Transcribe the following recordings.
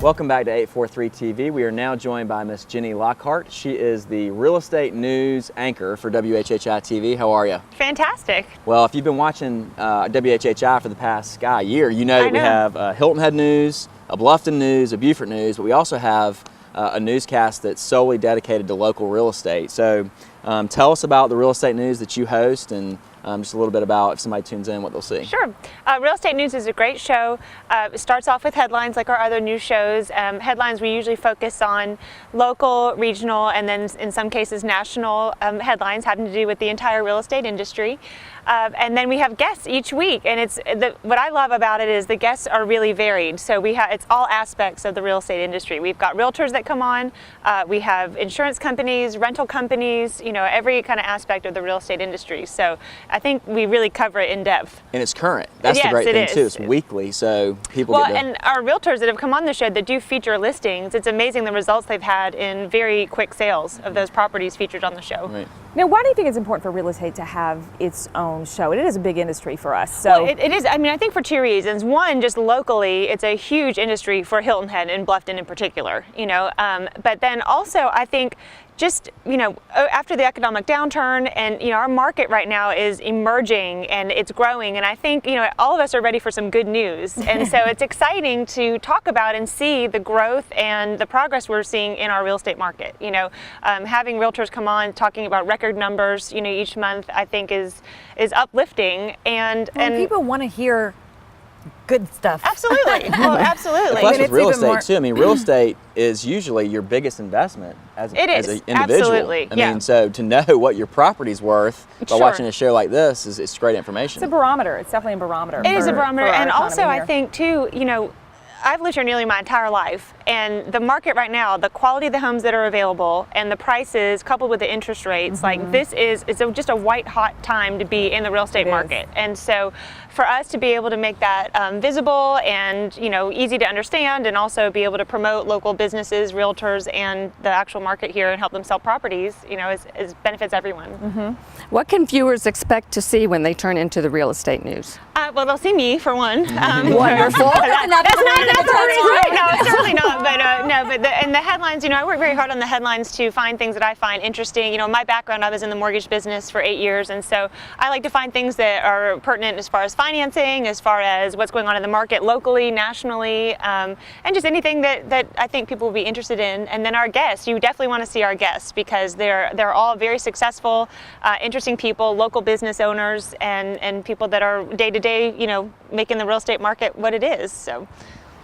Welcome back to 843 TV. We are now joined by Miss Jenny Lockhart. She is the real estate news anchor for WHHI-TV. How are you? Fantastic. Well, if you've been watching WHHI for the past year, you know that we have Hilton Head News, a Bluffton News, a Beaufort News, but we also have a newscast that's solely dedicated to local real estate. So tell us about the real estate news that you host, and just a little bit about, if somebody tunes in, what they'll see. Sure. Real Estate News is a great show. It starts off with headlines like our other news shows. Headlines, we usually focus on local, regional, and then in some cases national headlines having to do with the entire real estate industry. And then we have guests each week, and what I love about it is the guests are really varied. So it's all aspects of the real estate industry. We've got realtors that come on, we have insurance companies, rental companies, every kind of aspect of the real estate industry. So I think we really cover it in depth. And it's current. That's the great thing too. It's weekly, so people get to... and our realtors that have come on the show that do feature listings, it's amazing the results they've had in very quick sales of those properties featured on the show. Right. Now, why do you think it's important for real estate to have its own show? It is a big industry for us. So well, it is. I mean, I think for two reasons. One, just locally, it's a huge industry for Hilton Head and Bluffton in particular. But then also, I think just after the economic downturn, and our market right now is emerging and it's growing, and I think all of us are ready for some good news, and so it's exciting to talk about and see the growth and the progress we're seeing in our real estate market. Having realtors come on talking about record numbers each month, I think is uplifting, and people want to hear good stuff. Absolutely. Well, absolutely. Plus with real estate too, I mean, real estate is usually your biggest investment as an individual. Absolutely. I mean, so to know what your property's worth by watching a show like this it's great information. It's a barometer. It's definitely a barometer. It is a barometer, and also I think too, I've lived here nearly my entire life, and the market right now, the quality of the homes that are available and the prices coupled with the interest rates, like it's just a white hot time to be in the real estate market. And so for us to be able to make that visible and easy to understand, and also be able to promote local businesses, realtors, and the actual market here and help them sell properties, is benefits everyone. What can viewers expect to see when they turn into the real estate news? Well, they'll see me for one. Wonderful. That's right. No, certainly not. But in the headlines, I work very hard on the headlines to find things that I find interesting. My background, I was in the mortgage business for 8 years, and so I like to find things that are pertinent as far as financing, as far as what's going on in the market locally, nationally, and just anything that I think people will be interested in. And then our guests, you definitely want to see our guests, because they're all very successful, interesting people, local business owners, and people that are day to day, making the real estate market what it is. So.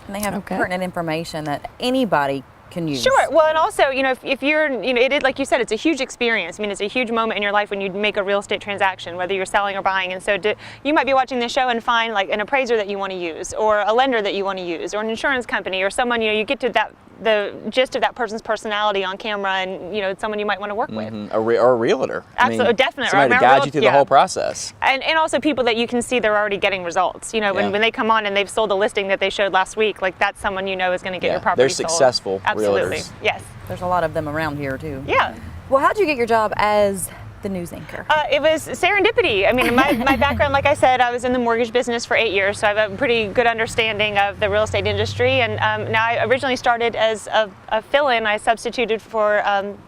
And they have pertinent information that anybody can use. Sure. Well, and also, if you're, it is, like you said, it's a huge experience. I mean, it's a huge moment in your life when you make a real estate transaction, whether you're selling or buying. And so you might be watching this show and find like an appraiser that you want to use, or a lender that you want to use, or an insurance company, or someone, you get to the gist of that person's personality on camera, and someone you might want to work with. Or a realtor. Absolutely, definitely. Somebody to guide you through the whole process. And also people that you can see they're already getting results. When they come on and they've sold a listing that they showed last week, like that's someone is going to get your property sold. They're successful Absolutely. realtors. Yes. There's a lot of them around here too. Yeah. Well, how did you get your job as the news anchor? It was serendipity. I mean, my background, like I said, I was in the mortgage business for 8 years, so I have a pretty good understanding of the real estate industry. And now I originally started as a fill-in. I substituted for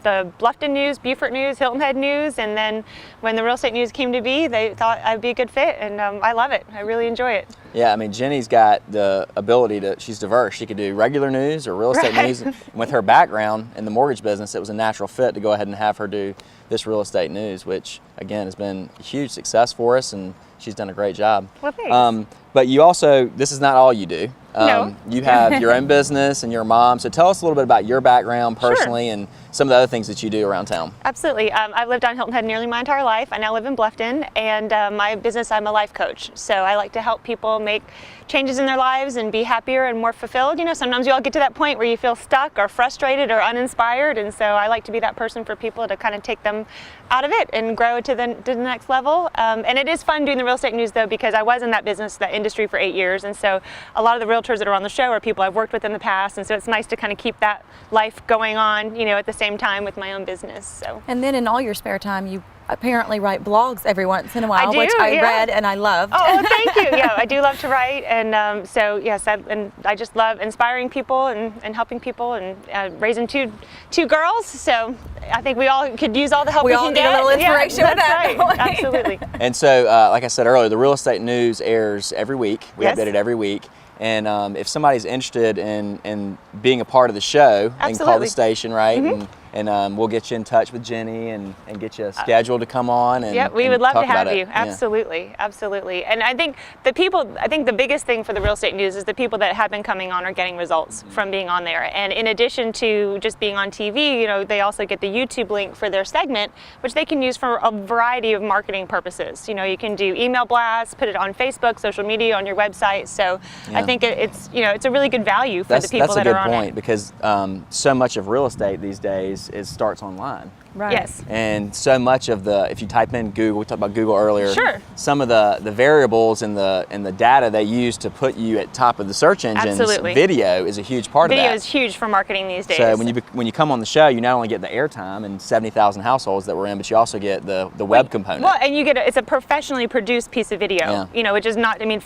the Bluffton News, Beaufort News, Hilton Head News, and then when the real estate news came to be, they thought I'd be a good fit, and I love it. I really enjoy it. Yeah, I mean, Jenny's got the ability she's diverse. She could do regular news or real estate news. With her background in the mortgage business, it was a natural fit to go ahead and have her do this real estate news, which again has been a huge success for us, and she's done a great job. Well, thanks. But you also, this is not all you do. No. You have your own business and you're a mom, so tell us a little bit about your background personally and some of the other things that you do around town. Absolutely. I've lived on Hilton Head nearly my entire life. I now live in Bluffton, and my business, I'm a life coach. So I like to help people make changes in their lives and be happier and more fulfilled. Sometimes you all get to that point where you feel stuck or frustrated or uninspired, and so I like to be that person for people to kind of take them out of it and grow to the next level. And it is fun doing the real estate news though, because I was in that business, that industry for 8 years, and so a lot of the realtors that are on the show are people I've worked with in the past, and so it's nice to kind of keep that life going on, at the same time with my own business. So. And then in all your spare time, you apparently write blogs every once in a while, I do, which I yeah. read and I loved. Oh, thank you. Yeah, I do love to write, and so yes, I just love inspiring people and helping people, and raising two girls. So I think we all could use all the help we all can need get. a little inspiration with That's that. right. Absolutely. And so, like I said earlier, the real estate news airs every week. We Yes. update it every week. And if somebody's interested in being a part of the show, they can call Absolutely. the station, right? And we'll get you in touch with Jenny and get you scheduled to come on. And, Yeah, we and would love talk to have about it. you. Yeah. Absolutely, absolutely. And I think the biggest thing for the real estate news is the people that have been coming on are getting results from being on there. And in addition to just being on TV, you know, they also get the YouTube link for their segment, which they can use for a variety of marketing purposes. You know, you can do email blasts, put it on Facebook, social media, on your website. So I think it's a really good value for the people that are on it. That's a good point, because so much of real estate these days starts online. Right. Yes. And so much of if you type in Google, we talked about Google earlier. Sure. Some of the variables in the data they use to put you at top of the search engines, Absolutely. Video is a huge part of that. Video is huge for marketing these days. So when you come on the show, you not only get the airtime and 70,000 households that we're in, but you also get the web component. Well, and you get it's a professionally produced piece of video. Yeah. You know, which is not. I mean,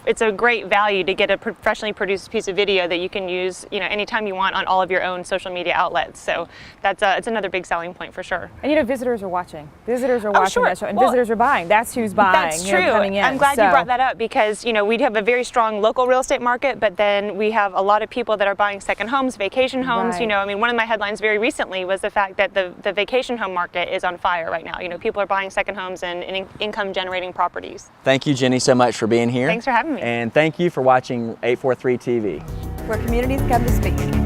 it's a great value to get a professionally produced piece of video that you can use, you know, anytime you want on all of your own social media outlets. So it's another big selling point for sure. And you know, visitors are watching. Visitors are watching sure. that show, and Well, visitors are buying. That's who's buying. That's you know, true. coming in. I'm glad you So- brought that up, because you know we have a very strong local real estate market, but then we have a lot of people that are buying second homes, vacation homes. Right. You know, I mean, one of my headlines very recently was the fact that the vacation home market is on fire right now. You know, people are buying second homes and income generating properties. Thank you, Jenny, so much for being here. Thanks for having me. And thank you for watching 843 TV. Where communities come to speak.